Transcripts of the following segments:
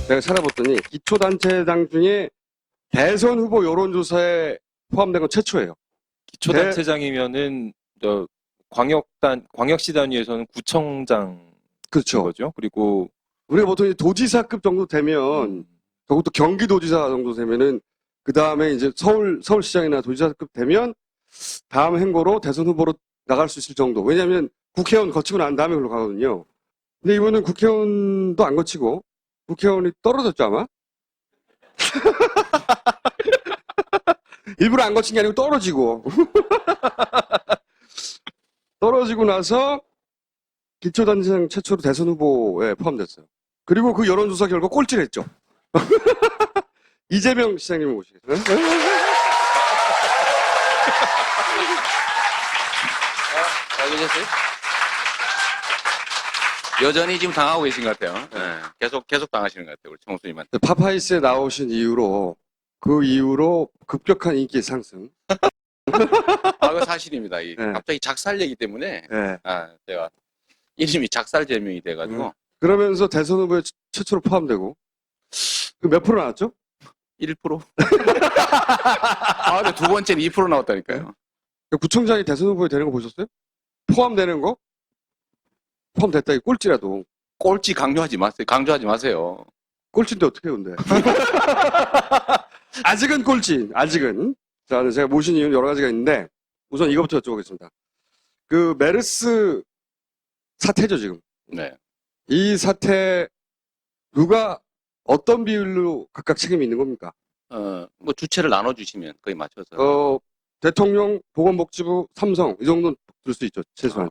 내가 찾아봤더니 기초단체장 중에 대선 후보 여론조사에 포함된 건 최초예요. 기초단체장이면은 광역시 단위에서는 구청장 그렇죠. 거죠. 그리고 우리가 보통 이제 도지사급 정도 되면 그것도 경기도지사 정도 되면은 그 다음에 이제 서울시장이나 도지사급 되면 다음 행보로 대선 후보로 나갈 수 있을 정도. 왜냐하면 국회의원 거치고 난 다음에 그걸로 가거든요. 근데 이분은 국회의원도 안 거치고 국회의원이 떨어졌죠 아마? 일부러 안 거친 게 아니고 떨어지고 떨어지고 나서 기초단체장 최초로 대선 후보에 포함됐어요. 그리고 그 여론조사 결과 꼴찌를 했죠. 이재명 시장님 모시겠습니다. 잘 계셨어요? 여전히 지금 당하고 계신 것 같아요. 네, 계속 당하시는 것 같아요. 우리 청수님한테. 파파이스에 나오신 이후로 그 이후로 급격한 인기 상승. 그거 사실입니다. 네. 갑자기 작살내기 때문에 네. 제가 이름이 작살제명이 돼가지고 그러면서 대선 후보에 최초로 포함되고 그 몇 프로 나왔죠? 1%. 근데 두 번째는 2% 나왔다니까요. 구청장이 대선 후보에 되는 거 보셨어요? 포함되는 거? 포함됐다 이 꼴찌라도. 꼴찌 강조하지 마세요. 꼴찌인데 어떻게 해요, 근데? 아직은 꼴찌, 아직은. 자, 제가 모신 이유는 여러 가지가 있는데, 우선 이것부터 여쭤보겠습니다. 그, 메르스 사태죠, 지금. 네. 이 사태, 누가 어떤 비율로 각각 책임이 있는 겁니까? 뭐 주체를 나눠주시면 거의 맞춰서. 대통령, 보건복지부, 삼성, 이 정도는 들 수 있죠, 최소한.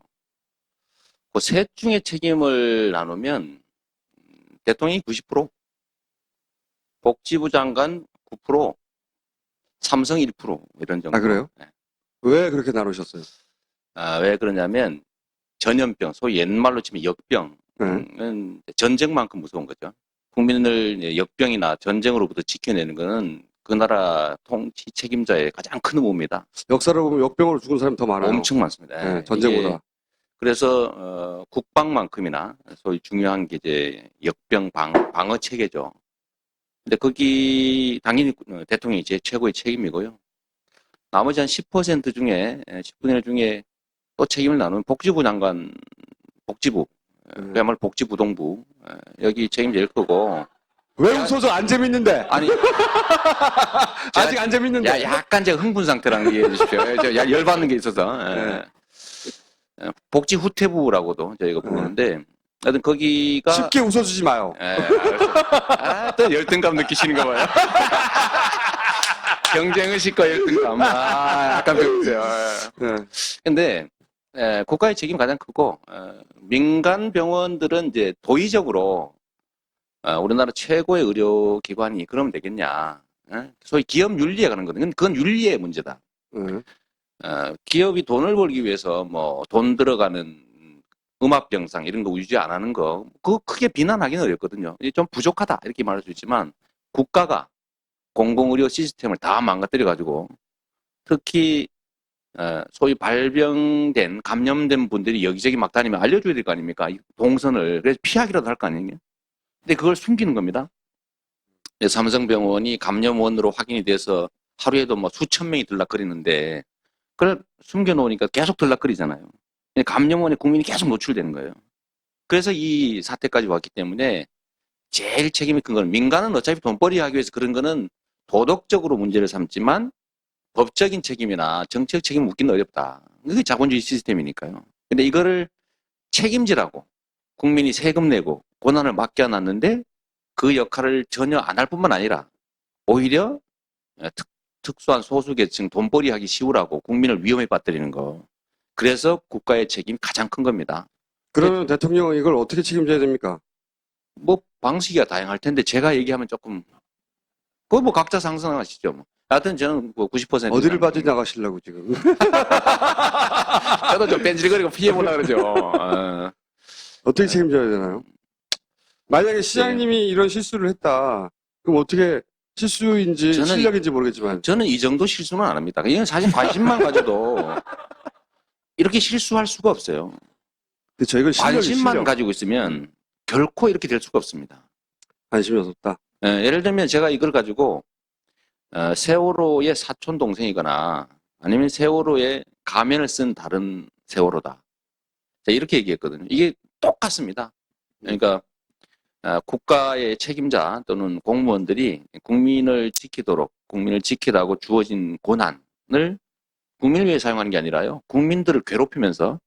그 셋 중에 책임을 나누면, 대통령이 90%, 복지부 장관 9%, 삼성 1% 이런 정도. 아, 그래요? 네. 왜 그렇게 나누셨어요? 왜 그러냐면 전염병, 소위 옛말로 치면 역병은 전쟁만큼 무서운 거죠. 국민을 역병이나 전쟁으로부터 지켜내는 것은 그 나라 통치 책임자의 가장 큰 의무입니다. 역사를 보면 역병으로 죽은 사람이 더 많아요. 엄청 많습니다. 네, 전쟁보다. 그래서 국방만큼이나 소위 중요한 게 이제 역병 방어 체계죠. 근데 거기 당연히 대통령이 제 최고의 책임이고요. 나머지 한 10% 중에 10분의 1 중에 또 책임을 나누는 복지부 장관, 복지부, 그야말로 복지부동부 여기 책임이 제일 크고. 왜 웃어서 안 재밌는데? 아니 아직 안 재밌는데. 약간 제가 흥분 상태라는 게 이해해 주십시오. 제가 열받는 게 있어서. 복지 후퇴부라고도 저희가 부르는데 하여튼 거기가 쉽게 웃어주지 마요. 또 열등감 느끼시는가 봐요. 경쟁의식과 열등감. 약간 배우세요. 근데 국가의 책임이 가장 크고 민간 병원들은 이제 도의적으로 우리나라 최고의 의료기관이 그러면 되겠냐. 소위 기업 윤리에 관한 거거든요. 그건 윤리의 문제다. 기업이 돈을 벌기 위해서 뭐 돈 들어가는 음압병상 이런 거 유지 안 하는 거 그거 크게 비난하기는 어렵거든요. 좀 부족하다 이렇게 말할 수 있지만 국가가 공공의료 시스템을 다 망가뜨려 가지고 특히 소위 발병된 감염된 분들이 여기저기 막 다니면 알려줘야 될 거 아닙니까? 동선을. 그래서 피하기라도 할 거 아니에요. 근데 그걸 숨기는 겁니다. 삼성병원이 감염원으로 확인이 돼서 하루에도 뭐 수천 명이 들락거리는데 그걸 숨겨놓으니까 계속 들락거리잖아요. 감염원에 국민이 계속 노출되는 거예요. 그래서 이 사태까지 왔기 때문에 제일 책임이 큰 건 민간은 어차피 돈벌이 하기 위해서 그런 거는 도덕적으로 문제를 삼지만 법적인 책임이나 정책 책임을 묻기는 어렵다. 그게 자본주의 시스템이니까요. 근데 이거를 책임지라고 국민이 세금 내고 고난을 맡겨놨는데 그 역할을 전혀 안 할 뿐만 아니라 오히려 특수한 소수계층 돈벌이 하기 쉬우라고 국민을 위험에 빠뜨리는 거. 그래서 국가의 책임이 가장 큰 겁니다. 그러면 대통령은 이걸 어떻게 책임져야 됩니까? 뭐 방식이 다양할 텐데 제가 얘기하면 조금 그거 뭐 각자 상상하시죠. 뭐. 하여튼 저는 뭐 90% 어디를 빠져나가시려고 지금. 저도 좀 뺀질거리고 피해보려고 그러죠. 어떻게 책임져야 되나요? 만약에 시장님이 이런 실수를 했다. 그럼 어떻게 실수인지 실력인지 모르겠지만. 저는 이 정도 실수는 안 합니다. 이건 사실 관심만 가져도 이렇게 실수할 수가 없어요. 저희가 관심만 가지고 있으면 결코 이렇게 될 수가 없습니다. 관심이 없었다. 예를 들면 제가 이걸 가지고 세월호의 사촌 동생이거나 아니면 세월호의 가면을 쓴 다른 세월호다. 자, 이렇게 얘기했거든요. 이게 똑같습니다. 그러니까 국가의 책임자 또는 공무원들이 국민을 지키도록 국민을 지키라고 주어진 권한을 국민을 위해 사용하는 게 아니라요. 국민들을 괴롭히면서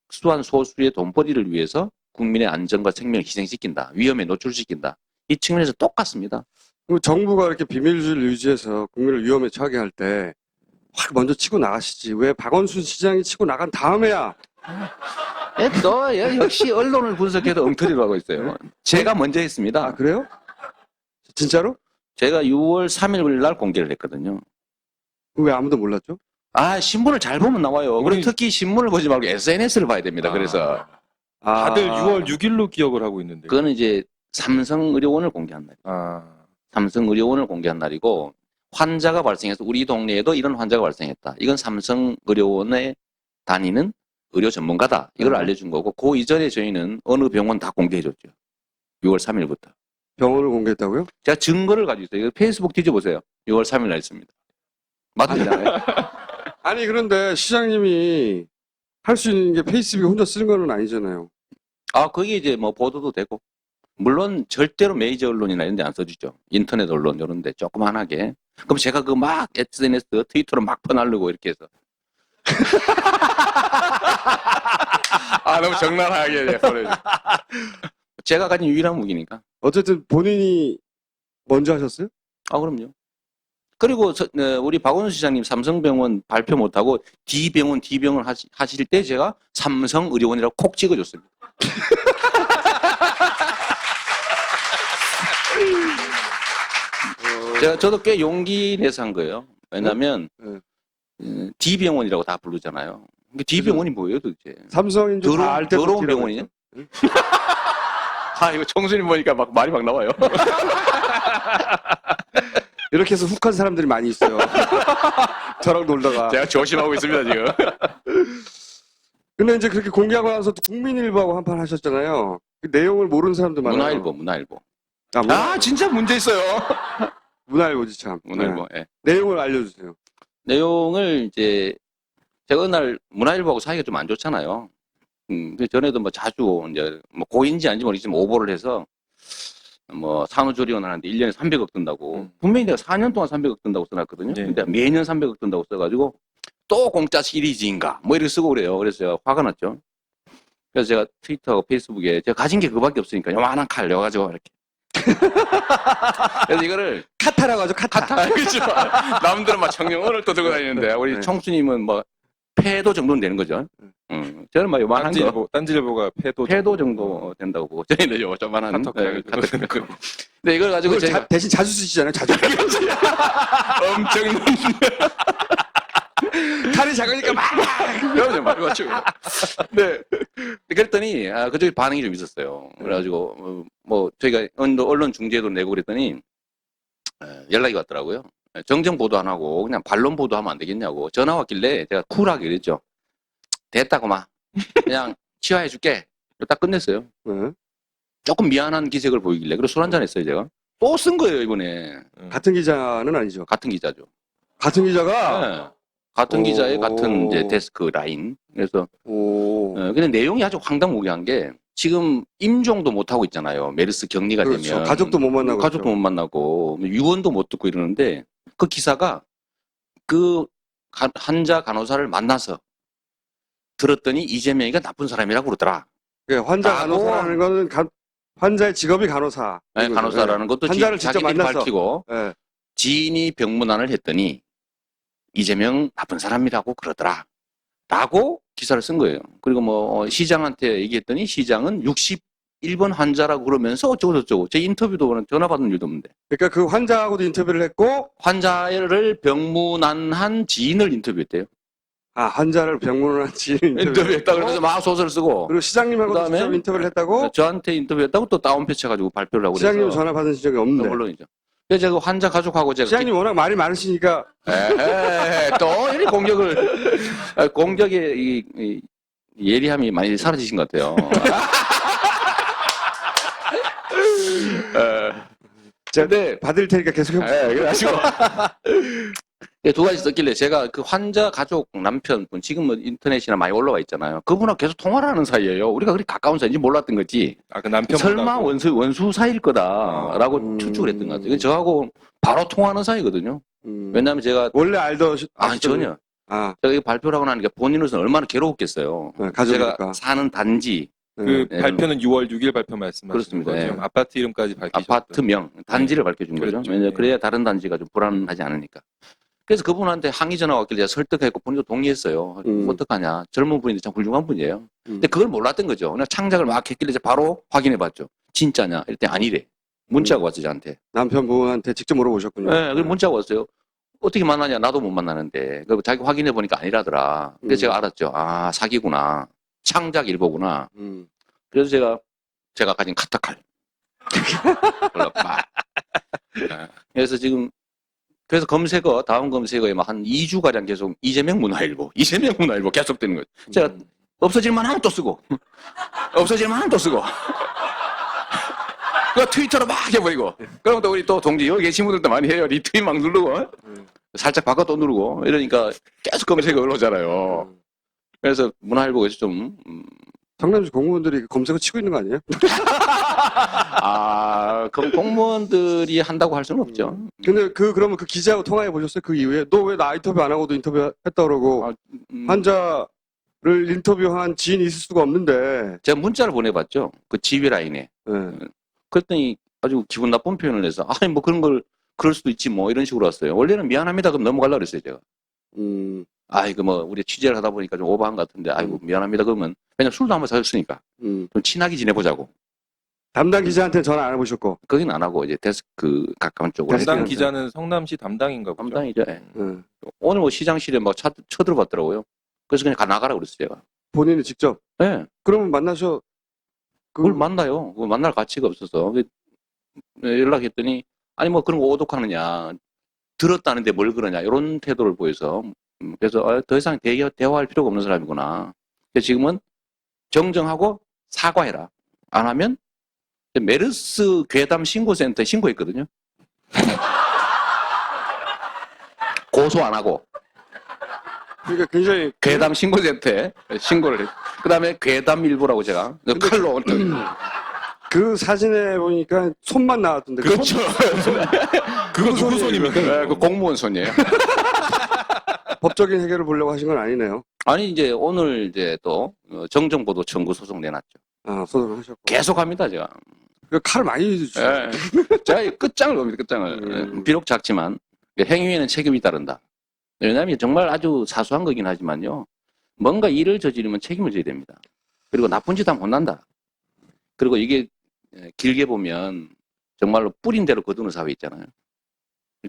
특수한 소수의 돈벌이를 위해서 국민의 안전과 생명을 희생시킨다. 위험에 노출시킨다. 이 측면에서 똑같습니다. 그리고 정부가 이렇게 비밀주의를 유지해서 국민을 위험에 처하게 할 때 확 먼저 치고 나가시지. 왜 박원순 시장이 치고 나간 다음에야 또 역시 언론을 분석해도 엉터리로 하고 있어요. 제가 먼저 했습니다. 아 그래요? 진짜로? 제가 6월 3일 날 공개를 했거든요. 왜 아무도 몰랐죠? 신문을 잘 보면 나와요. 그리고 특히 신문을 보지 말고 SNS를 봐야 됩니다. 그래서 다들 6월 6일로 기억을 하고 있는데. 그거는 이제 삼성의료원을 공개한 날이에요. 삼성의료원을 공개한 날이고 환자가 발생해서 우리 동네에도 이런 환자가 발생했다. 이건 삼성의료원에 다니는 의료 전문가다. 이걸 알려준 거고 그 이전에 저희는 어느 병원 다 공개해줬죠. 6월 3일부터. 병원을 공개했다고요? 제가 증거를 가지고 있어요. 이거 페이스북 뒤져보세요. 6월 3일 날 했습니다. 맞잖아요. 아니 그런데 시장님이 할 수 있는 게 페이스북에 혼자 쓰는 건 아니잖아요. 거기 이제 뭐 보도도 되고 물론 절대로 메이저 언론이나 이런 데 안 써주죠. 인터넷 언론 이런 데 조그만하게. 그럼 제가 그 막 SNS, 트위터로 막 퍼날르고 이렇게 해서. 너무 적나라하게 보내죠. 제가 가진 유일한 무기니까. 어쨌든 본인이 먼저 하셨어요? 그럼요. 그리고 우리 박원순 시장님 삼성병원 발표 못하고 D병원 하실 때 제가 삼성의료원이라고 콕 찍어줬습니다. 저도 꽤 용기 내서 한 거예요. 왜냐면 D병원이라고 다 부르잖아요. D병원이 뭐예요 도대체? 삼성인 줄 다 알 때 더러운 병원이냐? 이거 청순이 보니까 막 말이 막 나와요. 이렇게 해서 훅한 사람들이 많이 있어요. 저랑 놀다가. 제가 조심하고 있습니다 지금. 근데 이제 그렇게 공개하고 나서 국민일보하고 한판 하셨잖아요. 그 내용을 모르는 사람도 많아요. 문화일보. 진짜 문제 있어요. 문화일보지 참. 문화일보. 네. 내용을 알려주세요. 내용을 이제 제가 어느 날 문화일보하고 사이가 좀 안 좋잖아요. 그 전에도 뭐 자주 이제 뭐 고인지 아닌지 모르겠지만 오보를 해서 뭐 산후조리원 하는데 1년에 300억 든다고. 분명히 내가 4년 동안 300억 든다고 써놨거든요. 네. 근데 매년 300억 든다고 써가지고 또 공짜 시리즈인가 뭐 이렇게 쓰고 그래요. 그래서 제가 화가 났죠. 그래서 제가 트위터하고 페이스북에 제가 가진 게 그밖에 없으니까 요만한 칼 넣어가지고 이렇게. 그래서 이거를 카타라고 하죠. 카타. 그렇죠. 남들은 막 청룡을 또 들고 다니는데 우리 네. 청수님은 뭐 패도 정도는 되는 거죠. 저는 막 요만한 거. 딴지일보가 패도 정도 된다고 보고 저희는 요만한 카톡. 근데 이걸 가지고 그걸 제가 대신 자주 쓰시잖아요. 자주. 엄청난 칼이 작으니까 막. 그럼요, 말 맞추고. 네. 그랬더니 그쪽에 반응이 좀 있었어요. 그래가지고 뭐 저희가 언론 중재도 내고 그랬더니 연락이 왔더라고요. 정정 보도 안 하고 그냥 반론 보도하면 안 되겠냐고 전화 왔길래 제가 쿨하게 그랬죠. 됐다고 마. 그냥 치화해줄게. 딱 끝냈어요. 네. 조금 미안한 기색을 보이길래 그래서 술 한잔 했어요 제가. 또 쓴 거예요 이번에. 같은 기자는 아니죠. 같은 기자죠. 같은 기자가. 네. 같은 기자의 오. 같은 이제 데스크 라인. 그래서 오. 근데 내용이 아주 황당무계한 게 지금 임종도 못 하고 있잖아요. 메르스 격리가 그렇죠. 되면 가족도 못 만나고. 가족도 못 만나고 유언도 못 듣고 이러는데 그 기사가 그 환자 간호사를 만나서 들었더니 이재명이가 나쁜 사람이라고 그러더라. 환자 라고. 간호사라는 거는 환자의 직업이 간호사. 네, 간호사라는 것도 환자를 직접 자기들이 만나서. 밝히고 네. 지인이 병문안을 했더니 이재명 나쁜 사람이라고 그러더라. 라고 기사를 쓴 거예요. 그리고 뭐 시장한테 얘기했더니 시장은 61번 환자라고 그러면서 어쩌고저쩌고. 제 인터뷰도 전화 받은 일도 없는데. 그러니까 그 환자하고도 인터뷰를 했고. 환자를 병문안한 지인을 인터뷰했대요. 환자를 병문안 지인 인터뷰했다 그래서 막 소설을 쓰고. 그리고 시장님하고도 그다음에 직접 인터뷰를 했다고. 저한테 인터뷰했다고 또 다운표 쳐가지고 발표를 하고 그래서. 시장님 전화 받으신 적이 없는데. 물론이죠. 그래서 제가 환자 가족하고 제가 시장님 워낙 말이 많으시니까. 또 이렇게 공격의 이 예리함이 많이 사라지신 것 같아요. 제가 근데 받을 테니까 계속 해보세요. 그래가지고 두 가지 썼길래 제가 그 환자 가족 남편분 지금 뭐 인터넷이나 많이 올라와 있잖아요. 그분하고 계속 통화를 하는 사이예요. 우리가 그렇게 가까운 사이인지 몰랐던 거지. 아, 그 남편 설마 원수 사이일 거다라고 추측을 했던 것 같아요. 저하고 바로 통화하는 사이거든요. 왜냐하면 제가 원래 알던 전혀 제가 이거 발표를 하고 나니까 본인으로서는 얼마나 괴로웠겠어요. 네, 가족이니까. 제가 사는 단지 그 네. 발표는 6월 6일 발표 말씀하신 그렇습니다. 거죠. 예. 아파트 이름까지 밝히셨던. 아파트명 단지를 밝혀준 거죠. 그렇죠. 왜냐 예. 그래야 다른 단지가 좀 불안하지 않으니까. 그래서 그분한테 항의 전화가 왔길래 제가 설득했고 본인도 동의했어요. 어떡하냐. 젊은 분인데 참 훌륭한 분이에요. 근데 그걸 몰랐던 거죠. 그냥 창작을 막 했길래 제가 바로 확인해봤죠. 진짜냐? 이랬더니 아니래. 문자가 왔어요, 저한테. 남편분한테 직접 물어보셨군요. 네, 그 문자가 왔어요. 어떻게 만나냐? 나도 못 만나는데. 그 자기 확인해보니까 아니라더라. 그래서 제가 알았죠. 아, 사기구나. 창작 일보구나. 그래서 제가 가진 카타칼. 그걸로 막. 그래서 지금 그래서 다음 검색어에 막 한 2주가량 계속 이재명 문화일보 계속 되는 거예요. 제가 없어질만 하면 또 쓰고, 없어질만 하면 또 쓰고. 그 트위터로 막 해버리고. 그럼 또 우리 또 동지, 여기 계신 분들도 많이 해요. 리트윗 막 누르고, 살짝 바꿔 또 누르고, 이러니까 계속 검색어 올라오잖아요. 그래서 문화일보에서 좀, 성남시 공무원들이 검색어 치고 있는 거 아니에요? 그럼 공무원들이 한다고 할 수는 없죠. 근데 그러면 그 기자하고 통화해 보셨어요? 그 이후에 너 왜 나 인터뷰 안 하고도 인터뷰 했다 그러고 환자를 인터뷰한 지인이 있을 수가 없는데. 제가 문자를 보내봤죠. 그 지휘 라인에. 그랬더니 아주 기분 나쁜 표현을 해서 아니 뭐 그런 걸 그럴 수도 있지 뭐 이런 식으로 왔어요. 원래는 미안합니다 그럼 넘어가려고 그랬어요 제가. 아이고 뭐 우리 취재를 하다 보니까 좀 오버한 것 같은데 아이고 미안합니다 그러면 왜냐면 술도 한번 사줬으니까 좀 친하게 지내보자고. 담당 기자한테 전화 안 해보셨고. 거긴 안 하고 이제 데스크 가까운 쪽으로. 담당 기자는 성남시 담당인가 보죠. 담당이죠. 예. 오늘 뭐 시장실에 막 쳐들어봤더라고요. 그래서 그냥 나가라고 그랬어요 제가. 본인이 직접? 네. 그러면 만나셔. 그걸 만나요. 그걸 만날 가치가 없어서. 연락했더니 아니 뭐 그런 거 오독하느냐. 들었다는데 뭘 그러냐. 이런 태도를 보여서. 그래서 더 이상 대화할 필요가 없는 사람이구나. 그래서 지금은 정정하고 사과해라. 안 하면 메르스 괴담 신고센터에 신고했거든요. 고소 안 하고. 그러니까 굉장히 괴담 신고센터에 신고를 했. 그다음에 괴담일보라고 제가 칼로 그 사진에 보니까 손만 나왔던데. 그렇죠. 그거 누구 손입니까? 그 공무원 손이에요. 법적인 해결을 보려고 하신 건 아니네요. 아니 이제 오늘 이제 또 정정보도 청구 소송 내놨죠. 소송을 하셨고. 계속합니다 제가. 그 칼 많이 주셨어요. 제가 끝장을 봅니다 끝장을. 비록 작지만 행위에는 책임이 따른다. 왜냐하면 정말 아주 사소한 거긴 하지만요. 뭔가 일을 저지르면 책임을 져야 됩니다. 그리고 나쁜 짓 하면 혼난다. 그리고 이게 길게 보면 정말로 뿌린 대로 거두는 사회 있잖아요.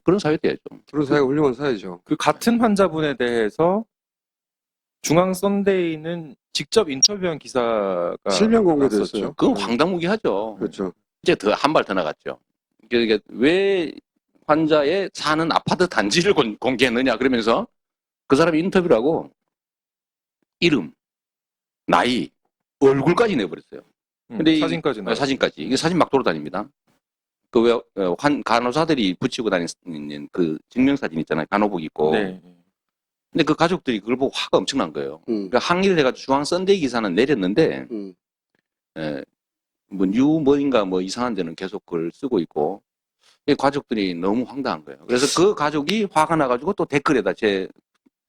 그런 사회 돼야죠. 그런 사회가 훌륭한 사회죠. 그 같은 환자분에 대해서 중앙 썬데이는 직접 인터뷰한 기사가 실명 공개됐어요. 났었죠. 그건 황당무계하죠. 그렇죠. 이제 한 발 더 나갔죠. 그러니까 왜 환자의 사는 아파트 단지를 공개했느냐 그러면서 그 사람이 인터뷰를 하고 이름, 나이, 얼굴까지 내버렸어요. 근데 사진까지 나와요. 사진까지. 이게 사진 막 돌아다닙니다. 그 왜 간호사들이 붙이고 다니는 그 증명사진 있잖아요. 간호복 입고. 네. 근데 그 가족들이 그걸 보고 화가 엄청난 거예요. 그러니까 항의를 해가지고 중앙 썬데이 기사는 내렸는데 뭐 뭐인가 뭐 이상한 데는 계속 그걸 쓰고 있고 가족들이 너무 황당한 거예요. 그래서 그 가족이 화가 나가지고 또 댓글에다 제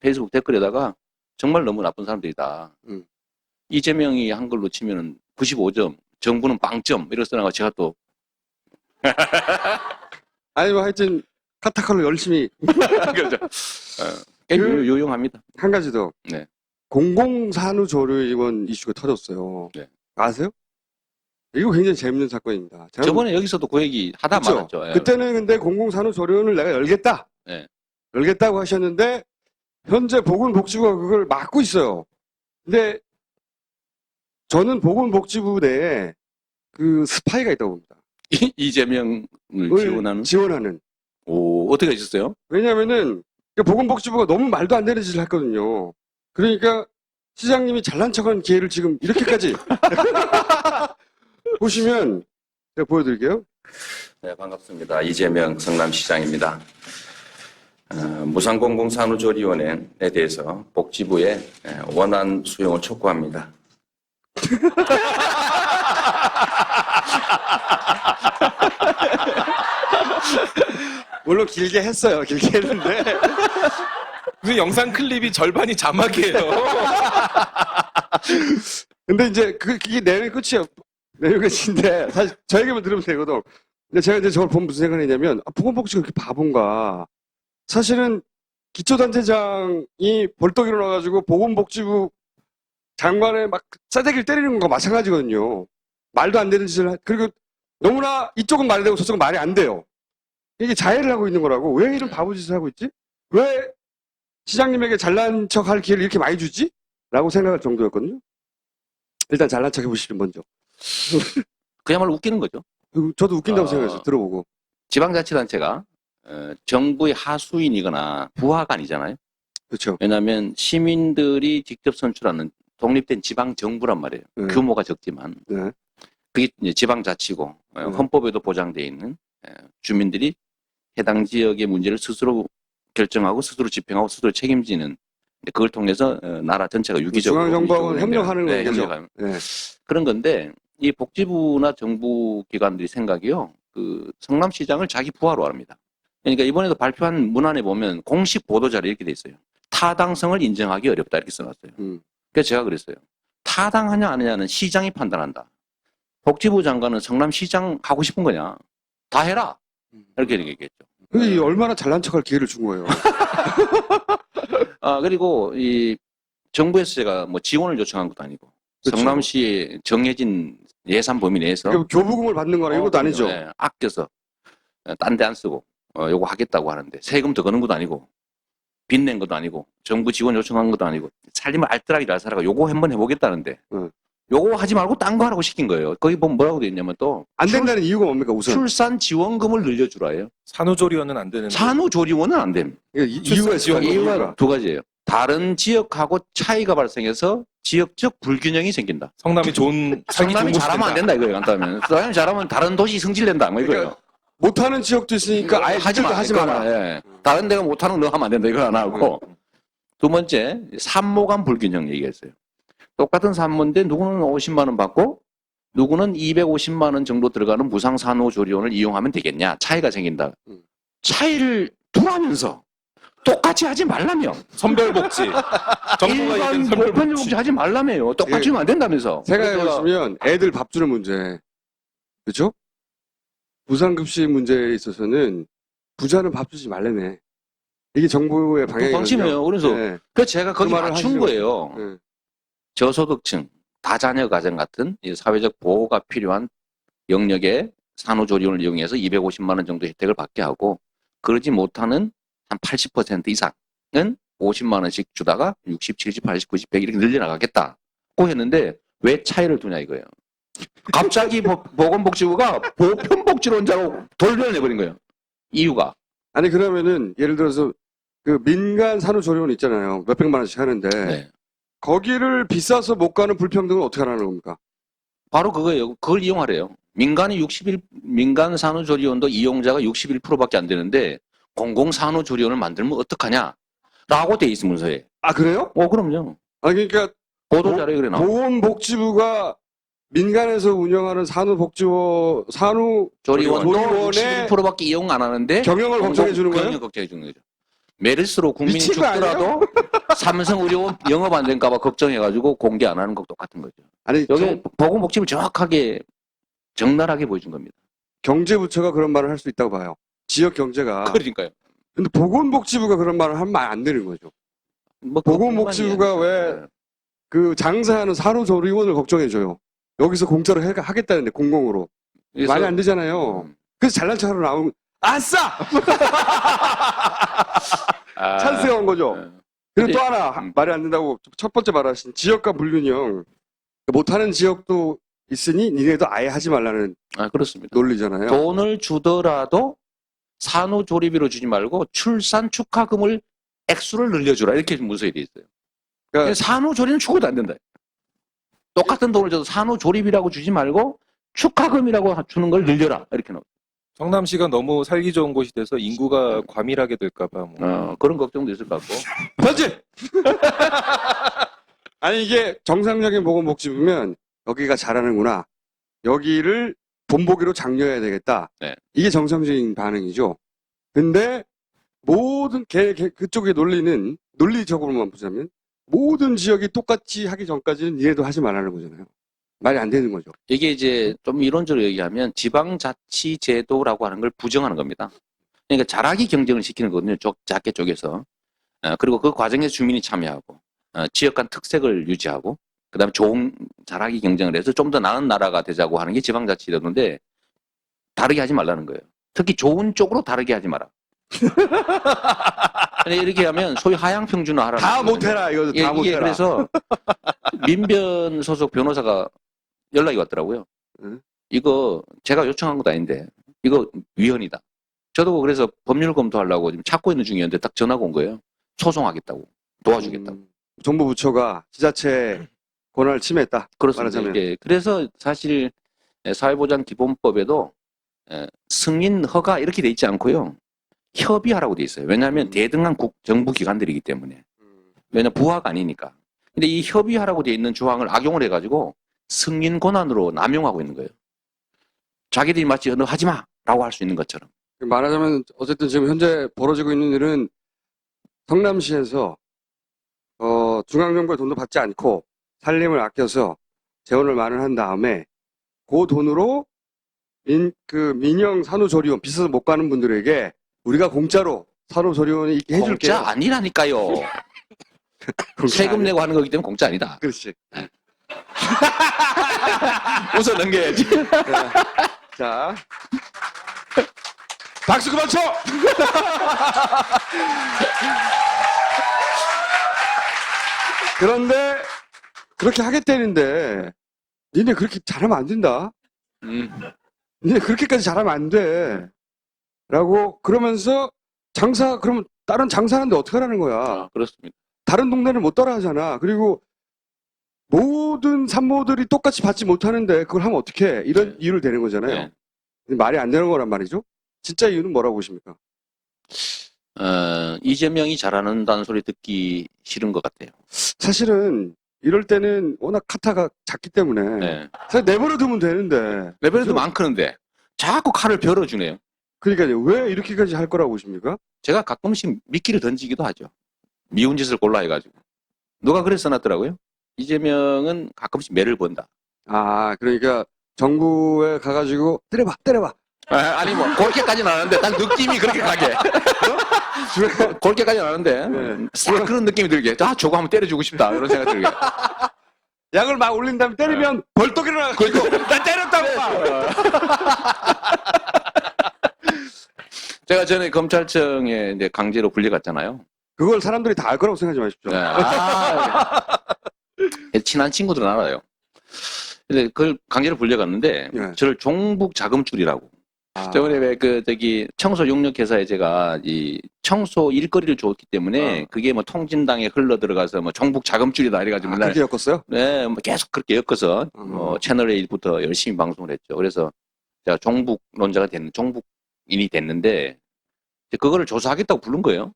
페이스북 댓글에다가 정말 너무 나쁜 사람들이다. 이재명이 한 걸로 치면은 95점, 정부는 빵점 이런 써나가 제가 또 아니 뭐 하여튼 카타칼로 열심히 그렇죠. 유용합니다. 한 가지 더. 네. 공공산후조리원 이슈가 터졌어요. 네. 아세요? 이거 굉장히 재밌는 사건입니다. 저번에 여기서도 그 얘기 하다 그쵸? 말았죠. 예. 그때는 근데 공공산후조리원을 내가 열겠다. 네. 열겠다고 하셨는데 현재 보건복지부가 그걸 막고 있어요. 근데 저는 보건복지부 내에 그 스파이가 있다고 봅니다. 이재명을 지원하는. 오, 어떻게 하셨어요? 왜냐면은 보건복지부가 너무 말도 안 되는 짓을 했거든요. 그러니까 시장님이 잘난 척한 기회를 지금 이렇게까지 보시면 제가 보여드릴게요. 네, 반갑습니다. 이재명 성남시장입니다. 무상공공산후조리원에 대해서 복지부의 원안 수용을 촉구합니다. 물론 길게 했어요. 길게 했는데. 무슨 영상 클립이 절반이 자막이에요. 근데 이제 그게 내용이 끝이에요. 내용이 끝인데 사실 저 얘기만 들으면 되거든. 근데 제가 이제 저걸 보면 무슨 생각이 했냐면 보건복지가 그렇게 바본가. 사실은 기초단체장이 벌떡 일어나가지고 보건복지부 장관에 막 싸대기를 때리는 것과 마찬가지거든요. 말도 안 되는 짓을 그리고 너무나 이쪽은 말이 되고 저쪽은 말이 안 돼요. 이게 자해를 하고 있는 거라고. 왜 이런 바보 짓을 하고 있지? 왜 시장님에게 잘난 척 할 기회를 이렇게 많이 주지? 라고 생각할 정도였거든요. 일단 잘난 척 해보시죠, 먼저. 그야말로 웃기는 거죠. 저도 웃긴다고 생각했어요. 들어보고. 지방자치단체가 정부의 하수인이거나 부하가 아니잖아요. 그렇죠. 왜냐하면 시민들이 직접 선출하는 독립된 지방정부란 말이에요. 네. 규모가 적지만. 네. 그게 이제 지방자치고 헌법에도 보장되어 있는 주민들이 해당 지역의 문제를 스스로 결정하고 스스로 집행하고 스스로 책임지는 그걸 통해서 나라 전체가 유기적으로 중앙정부하고 협력하는 네, 거죠. 협력하는 네. 그런 건데 이 복지부나 정부 기관들이 생각이요. 그 성남시장을 자기 부하로 합니다. 그러니까 이번에도 발표한 문안에 보면 공식 보도자료 이렇게 돼 있어요. 타당성을 인정하기 어렵다 이렇게 써놨어요. 그래서 제가 그랬어요. 타당하냐 안 하냐는 시장이 판단한다. 복지부 장관은 성남시장 하고 싶은 거냐? 다 해라. 이렇게 얘기했죠. 근데 얼마나 잘난 척할 기회를 준 거예요. 그리고 이 정부에서 제가 뭐 지원을 요청한 것도 아니고 그렇죠. 성남시의 정해진 예산 범위 내에서 교부금을 받는 거나 이런 것도 아니죠. 네, 아껴서 딴 데 안 쓰고 요거 하겠다고 하는데 세금 더 거는 것도 아니고 빚낸 것도 아니고 정부 지원 요청한 것도 아니고 살림을 알뜰하게 잘 살아가 요거 한번 해보겠다는데 요거 하지 말고 딴 거 하라고 시킨 거예요. 거기 보면 뭐라고 돼 있냐면 또 안 된다는 이유가 뭡니까 우선? 출산 지원금을 늘려주라예요. 산후조리원은 안 되는데. 산후조리원은 안 됨. 이유가 있어요. 이유가 두 가지예요. 다른 지역하고 차이가 발생해서 지역적 불균형이 생긴다. 성남이 좋은 살기 성남이 좋은 잘하면 안 된다 이거예요. 간단하면 성남이 잘하면 다른 도시 승질낸다 뭐 이거예요. 그러니까 못하는 지역도 있으니까 아예 하지 마, 하지 마라. 예. 다른 데가 못하는 거 너 하면 안 된다 이거 하나 하고 두 번째 산모 간 불균형 얘기했어요. 똑같은 산모인데 누구는 50만 원 받고 누구는 250만 원 정도 들어가는 무상산후조리원을 이용하면 되겠냐 차이가 생긴다. 차이를 두라면서 똑같이 하지 말라며. 선별복지. 정부가 일반 얘기한 보편복지 선별복지. 하지 말라며요. 똑같이 하면 안 된다면서. 생각해보시면 애들 밥 주는 문제, 그렇죠? 무상급식 문제에 있어서는 부자는 밥 주지 말래네. 이게 정부의 방향이거든요. 방침이에요. 그래서 네. 그래서 제가 거기 말을 맞춘 하시죠. 거예요. 네. 저소득층, 다자녀 가정 같은 이 사회적 보호가 필요한 영역의 산후조리원을 이용해서 250만 원 정도 혜택을 받게 하고 그러지 못하는 한 80% 이상은 50만 원씩 주다가 60, 70, 80, 90, 100 이렇게 늘려나가겠다고 했는데 왜 차이를 두냐 이거예요. 갑자기 보건복지부가 보편복지론자로 돌려내버린 거예요. 이유가. 아니 그러면은 예를 들어서 그 민간 산후조리원 있잖아요. 몇백만 원씩 하는데 네. 거기를 비싸서 못 가는 불평등은 어떻게 하라는 겁니까? 바로 그거예요. 그걸 이용하래요. 민간 산후조리원도 이용자가 61%밖에 안 되는데 공공산후조리원을 만들면 어떡하냐? 라고 돼 있어 문서에. 아 그래요? 그럼요. 아 그러니까 보도자료에 그래 나와. 보건복지부가 민간에서 운영하는 산후조리원의 조리원도 61%밖에 이용 안 하는데 경영을 걱정해 주는 거예요? 경영 걱정해 주는 거죠. 메르스로 국민이 미친 거 죽더라도 삼성의료원 영업 안 될까 봐 걱정해가지고 공개 안 하는 것도 똑같은 거죠. 아니 여기 보건복지를 정확하게 적나라하게 보여준 겁니다. 경제부처가 그런 말을 할 수 있다고 봐요. 지역 경제가. 그러니까요. 근데 보건복지부가 그런 말을 하면 안 되는 거죠. 뭐 보건복지부가 왜 그 장사하는 산후조리원을 걱정해줘요. 여기서 공짜로 하겠다는데 공공으로. 그래서 말이 안 되잖아요. 그래서 잘난 척하러 나오면 아싸! 찬스가 온 거죠. 그리고 또 하나 말이 안 된다고 첫 번째 말하신 지역과 불균형. 못하는 지역도 있으니 니네도 아예 하지 말라는 그렇습니다. 논리잖아요. 돈을 주더라도 산후조리비로 주지 말고 출산 축하금을 액수를 늘려주라 이렇게 문서에 돼 있어요. 그러니까 산후조리는 죽어도 안 된다. 똑같은 돈을 줘도 산후조리비라고 주지 말고 축하금이라고 주는 걸 늘려라 이렇게 나와요. 성남시가 너무 살기 좋은 곳이 돼서 인구가 과밀하게 될까봐 뭐. 그런 걱정도 있을 것 같고. 편집! 아니, 이게 정상적인 보건복지부면 여기가 잘하는구나. 여기를 본보기로 장려해야 되겠다. 네. 이게 정상적인 반응이죠. 근데 모든 그쪽의 논리적으로만 보자면 모든 지역이 똑같이 하기 전까지는 니네도 하지 말라는 거잖아요. 말이 안 되는 거죠. 이게 이제 좀 이론적으로 얘기하면 지방자치제도라고 하는 걸 부정하는 겁니다. 그러니까 잘하기 경쟁을 시키는 거거든요. 작게 쪼개서. 그리고 그 과정에서 주민이 참여하고, 지역 간 특색을 유지하고, 그 다음에 좋은 잘하기 경쟁을 해서 좀 더 나은 나라가 되자고 하는 게 지방자치제도인데, 다르게 하지 말라는 거예요. 특히 좋은 쪽으로 다르게 하지 마라. 이렇게 하면 소위 하향평준화하라는 다 거거든요. 못해라, 이거 예, 다 이게 못해라. 그래서 민변 소속 변호사가 연락이 왔더라고요. 응? 이거 제가 요청한 것도 아닌데 이거 위헌이다. 저도 그래서 법률 검토하려고 지금 찾고 있는 중이었는데 딱 전화가 온 거예요. 소송하겠다고. 도와주겠다고. 정부 부처가 지자체 권한을 침해했다. 그렇습니다. 말하자면. 예, 그래서 사실 사회보장기본법에도 승인 허가 이렇게 돼 있지 않고요. 협의하라고 돼 있어요. 왜냐하면 대등한 정부 기관들이기 때문에. 왜냐면 부하가 아니니까. 근데 이 협의하라고 돼 있는 조항을 악용을 해가지고 승인 권한으로 남용하고 있는 거예요. 자기들이 마치 너 하지 마라고 할 수 있는 것처럼. 말하자면 어쨌든 지금 현재 벌어지고 있는 일은 성남시에서 중앙정부의 돈도 받지 않고 살림을 아껴서 재원을 마련한 다음에 그 돈으로 민영 산후조리원 비싸서 못 가는 분들에게 우리가 공짜로 산후조리원이 있게 해줄게요. 공짜 아니라니까요. 세금 내고 하는 거기 때문에 공짜 아니다. 그렇지. 웃어 넘겨야지. 자, 박수 그만 쳐! 그런데 그렇게 하겠다는데 니네 그렇게 잘하면 안 된다. 니네 그렇게까지 잘하면 안 돼. 라고 그러면서 그러면 다른 장사하는데 어떡하라는 거야. 그렇습니다. 다른 동네는 못 따라 하잖아. 그리고 모든 산모들이 똑같이 받지 못하는데 그걸 하면 어떡해. 이런 이유를 대는 거잖아요. 네. 말이 안 되는 거란 말이죠. 진짜 이유는 뭐라고 보십니까? 이재명이 잘하는다는 소리 듣기 싫은 것 같아요. 사실은 이럴 때는 워낙 카타가 작기 때문에 네. 사실 내버려 두면 되는데 레벨도 많크는데 자꾸 칼을 벼러주네요. 그러니까요. 왜 이렇게까지 할 거라고 보십니까? 제가 가끔씩 미끼를 던지기도 하죠. 미운 짓을 골라 해가지고. 누가 그래서 써놨더라고요. 이재명은 가끔씩 매를 본다. 아, 그러니까 정부에 가가지고 때려봐. 아니 뭐 그렇게까지는 안 하는데 딱 느낌이 그렇게 가게. 그렇게까지는 안 하는데 네. 싹 그런 느낌이 들게. 저거 한번 때려주고 싶다 이런 생각 들게. 약을 막 올린 다음에 때리면 벌떡 일어나. 그리고 나 때렸다고. 제가 전에 검찰청에 이제 강제로 불려갔잖아요. 그걸 사람들이 다 알 거라고 생각하지 마십시오. 네. 친한 친구들은 알아요. 근데 그걸 강제로 불려갔는데 네. 저를 종북 자금줄이라고. 저번에 왜 청소 용역 회사에 제가 이 청소 일거리를 줬기 때문에 그게 뭐 통진당에 흘러 들어가서 뭐 종북 자금줄이다 이래가지고 맨날 그렇게 엮었어요? 네, 뭐 계속 그렇게 엮어서 채널 A부터 열심히 방송을 했죠. 그래서 제가 종북인이 됐는데 그거를 조사하겠다고 부른 거예요.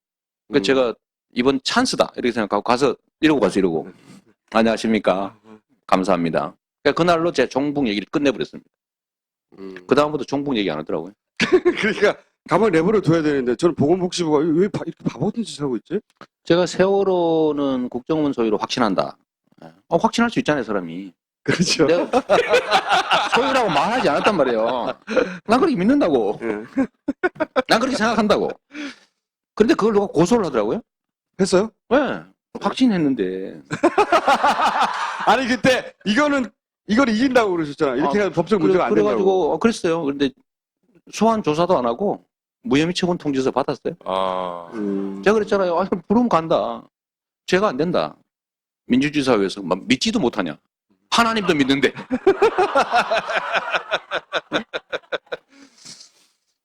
그러니까 제가 이번 찬스다 이렇게 생각하고 가서 이러고 안녕하십니까 감사합니다. 그러니까 그날로 제 종북 얘기를 끝내버렸습니다. 그 다음부터 종북 얘기 안 하더라고요. 그러니까 가만히 내버려 둬야 되는데 저는 보건복지부가 왜 이렇게 바보 같은 짓을 하고 있지? 제가 세월호는 국정원 소유로 확신한다. 확신할 수 있잖아요 사람이. 그렇죠. 내가 소유라고 말하지 않았단 말이에요. 난 그렇게 믿는다고. 예. 난 그렇게 생각한다고. 그런데 그걸 누가 고소를 하더라고요. 했어요? 네. 확신했는데. 아니 그때 이걸 이긴다고 그러셨잖아. 이렇게 하면 법적 문제가 안 된다고. 그래가지고 그랬어요. 그런데 소환 조사도 안 하고 무혐의 처분 통지서 받았어요. 제가 그랬잖아요. 부르면 간다. 죄가 안 된다. 민주주의 사회에서 막 믿지도 못하냐. 하나님도 믿는데.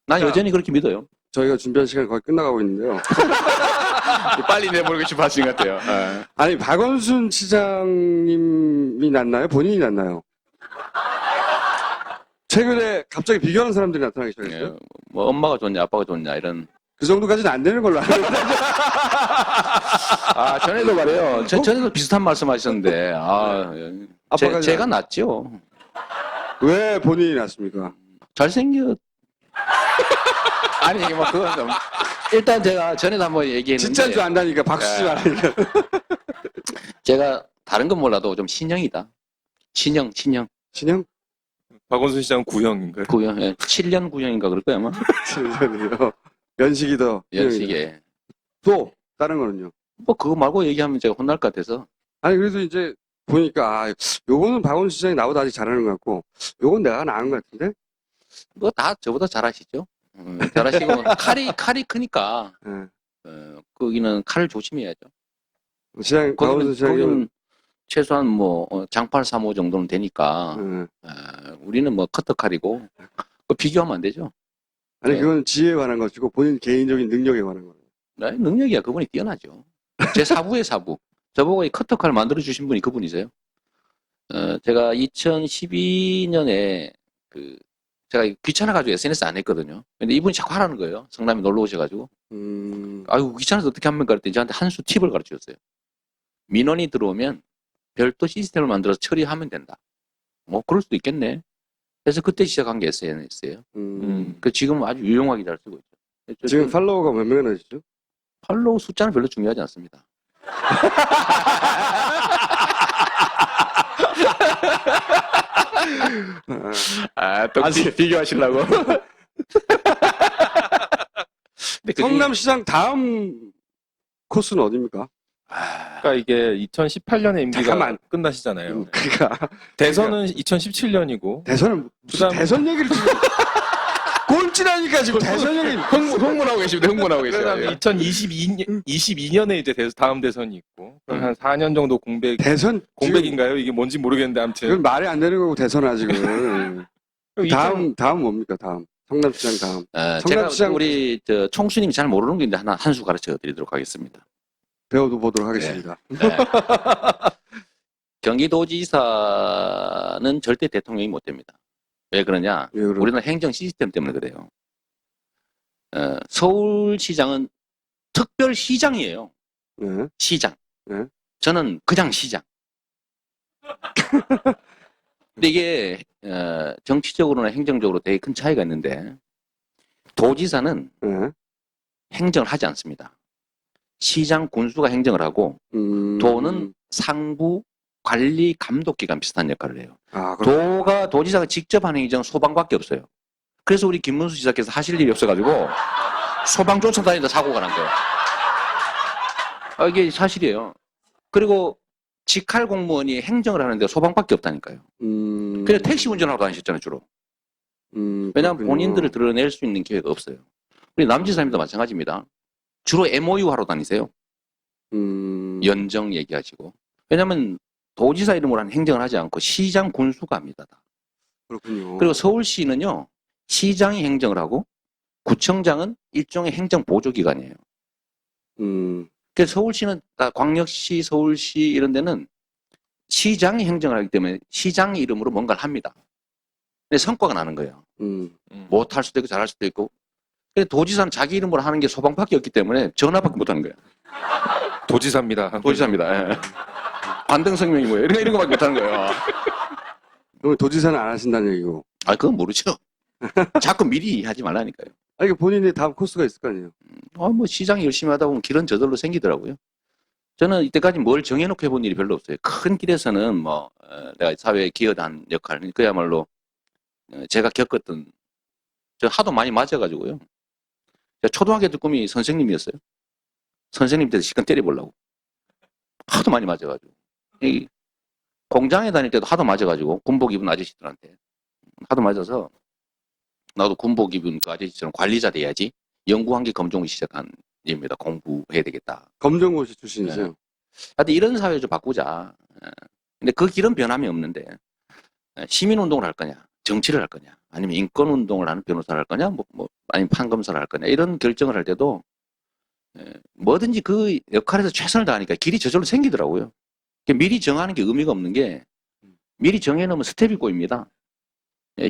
난 여전히 그렇게 믿어요. 저희가 준비한 시간이 거의 끝나가고 있는데요. 빨리 내버리고 싶어 하시는 것 같아요. 네. 아니 박원순 시장님이 낫나요? 본인이 낫나요? 최근에 갑자기 비교하는 사람들이 나타나기 예, 시작했어요. 뭐 엄마가 좋냐 아빠가 좋냐 이런. 그 정도까지는 안 되는 걸로 알고 있는데. 아 전에도 말해요. 전에도 비슷한 말씀하셨는데 아빠가 제가 낫죠. 왜 본인이 낫습니까? 잘생겼. 아니 뭐 그건 좀 일단 제가 전에도 한번 얘기했는데 진짜인 줄 안다니까 박수 치지 말라니까. 제가 다른 건 몰라도 좀 신형이다. 신형 신형? 박원순 시장 구형인가요? 구형 7년 구형인가 그럴 거야 아마. 신형이요. 연식이 더. 연식에. 또 다른 거는요? 뭐 그거 말고 얘기하면 제가 혼날 것 같아서. 아니 그래도 이제 보니까 요거는 박원순 시장이 나보다 아직 잘하는 것 같고 요건 내가 나은 것 같은데? 뭐 다 저보다 잘하시죠. 잘하시고 칼이 크니까 예. 거기는 칼을 조심해야죠. 시장 박원순 시장이 거기는 최소한 뭐 장팔 3호 정도는 되니까 우리는 뭐 커터 칼이고 그 비교하면 안 되죠. 아니 네. 그건 지혜에 관한 것이고 본인 개인적인 능력에 관한 거예요. 네, 능력이야 그분이 뛰어나죠. 제 사부의 사부. 저보고 이 커터 칼 만들어 주신 분이 그분이세요. 제가 2012년에 제가 귀찮아가지고 SNS 안 했거든요. 근데 이분이 자꾸 하라는 거예요. 성남에 놀러 오셔가지고. 아이고 귀찮아서 어떻게 합니까? 그랬더니 저한테 한 수 팁을 가르쳐 줬어요. 민원이 들어오면 별도 시스템을 만들어서 처리하면 된다. 뭐 그럴 수도 있겠네. 그래서 그때 시작한 게 SNS예요. 그 지금 아주 유용하게 잘 쓰고 있죠. 지금 팔로워가 몇 명이나 되시죠? 팔로우 숫자는 별로 중요하지 않습니다. 또 비교하시려고. 성남시장 다음 코스는 어디입니까? 그러니까 이게 2018년에 임기가 잠깐만. 끝나시잖아요. 그러니까 대선은 2017년이고 대선은 무슨 대선 얘기를 지금 꼴찌라니까 지금 대선 얘기 흥분하고 계십니다. 흥분하고 그다음에 2022년에 이제 다음 대선이 있고 그럼 한 4년 정도 대선 공백인가요? 이게 뭔지 모르겠는데 아무튼 그건 말이 안 되는 거고 대선은 지금 다음 뭡니까 다음 성남시장 다음 제가 성남시장- 우리 총수님이 잘 모르는 게 있는데 한 수 가르쳐 드리도록 하겠습니다. 배워도 보도록 하겠습니다. 네. 경기도지사는 절대 대통령이 못 됩니다. 왜 그러냐? 예, 그럼. 우리나라 행정 시스템 때문에 그래요. 서울시장은 특별시장이에요. 네. 시장. 네. 저는 그냥 시장. 근데 이게 정치적으로나 행정적으로 되게 큰 차이가 있는데 도지사는 네. 행정을 하지 않습니다. 시장 군수가 행정을 하고 도는 상부 관리 감독기관 비슷한 역할을 해요. 도지사가 직접 하는 행정 소방밖에 없어요. 그래서 우리 김문수 지사께서 하실 일이 없어가지고 소방 쫓아다니다 사고가 난 거예요. 이게 사실이에요. 그리고 직할 공무원이 행정을 하는데 소방밖에 없다니까요. 그래서 택시 운전하고 다니셨잖아요, 주로. 왜냐하면 그렇군요. 본인들을 드러낼 수 있는 기회가 없어요. 우리 남지사님도 마찬가지입니다. 주로 MOU 하러 다니세요. 연정 얘기하시고. 왜냐하면 도지사 이름으로 한 행정을 하지 않고 시장 군수가 합니다. 그렇군요. 그리고 서울시는요, 시장이 행정을 하고 구청장은 일종의 행정 보조기관이에요. 그래서 서울시는, 광역시, 서울시 이런 데는 시장이 행정을 하기 때문에 시장 이름으로 뭔가를 합니다. 근데 성과가 나는 거예요. 못할 수도 있고 잘할 수도 있고. 근데 도지사는 자기 이름으로 하는 게 소방밖에 없기 때문에 전화밖에 못 하는 거예요. 도지사입니다. 도지사입니다. 예. 관등성명이 뭐예요? 이런 거밖에 못 하는 거예요. 그럼 도지사는 안 하신다는 얘기고. 그건 모르죠. 자꾸 미리 하지 말라니까요. 이게 본인의 다음 코스가 있을 거 아니에요. 뭐 시장 열심히 하다 보면 길은 저절로 생기더라고요. 저는 이때까지 뭘 정해놓고 해본 일이 별로 없어요. 큰 길에서는 뭐 내가 사회에 기여한 역할, 그야말로 제가 겪었던, 저 하도 많이 맞아가지고요. 제가 초등학교 때 꿈이 선생님이었어요. 선생님 때도 시간 때려보려고. 하도 많이 맞아가지고. 이 공장에 다닐 때도 하도 맞아가지고 군복 입은 아저씨들한테 하도 맞아서 나도 군복 입은 그 아저씨처럼 관리자 돼야지 연구한계 검정을 시작한 일입니다. 공부해야 되겠다. 검정고시 출신이세요. 하여튼 이런 사회 좀 바꾸자. 근데 그 길은 변함이 없는데 시민운동을 할 거냐, 정치를 할 거냐, 아니면 인권운동을 하는 변호사를 할 거냐, 아니면 판검사를 할 거냐, 이런 결정을 할 때도 뭐든지 그 역할에서 최선을 다하니까 길이 저절로 생기더라고요. 미리 정하는 게 의미가 없는 게 미리 정해놓으면 스텝이 꼬입니다.